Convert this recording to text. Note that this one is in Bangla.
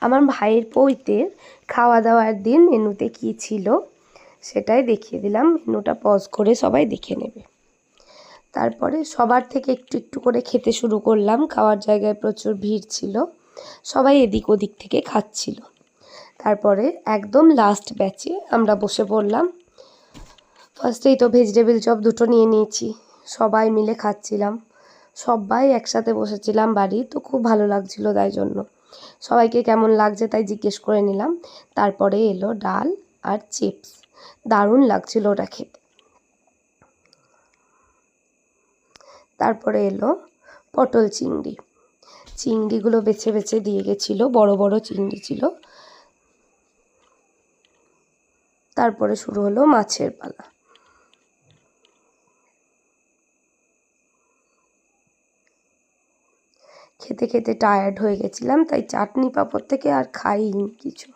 আমার ভাইয়ের পৈতের খাওয়া দাওয়ার দিন মেনুতে কী ছিল সেটাই দেখিয়ে দিলাম। মেনুটা পজ করে সবাই দেখে নেবে। তারপরে সবার থেকে একটু একটু করে খেতে শুরু করলাম। খাওয়ার জায়গায় প্রচুর ভিড় ছিল, সবাই এদিক ওদিক থেকে খাচ্ছিল। তারপরে একদম লাস্ট ব্যাচে আমরা বসে পড়লাম। ফার্স্টেই তো ভেজিটেবিল চপ দুটো নিয়ে নিয়েছি, সবাই মিলে খাচ্ছিলাম। সবাই একসাথে বসেছিলাম বাড়ি, তো খুব ভালো লাগছিল। তাই জন্য সবাইকে কেমন লাগছে তাই জিজ্ঞেস করে নিলাম। তারপরে এলো ডাল আর চিপস, দারুণ লাগছিল ওটা খেতে। তারপরে এলো পটল চিংড়ি। চিংড়িগুলো বেছে বেছে দিয়ে গেছিলো, বড় বড় চিংড়ি ছিল। তারপরে শুরু হলো মাছের পালা। খেতে খেতে টায়ার্ড হয়ে গেছিলাম, তাই চাটনি পাঁপড় থেকে আর খাইনি কিছু।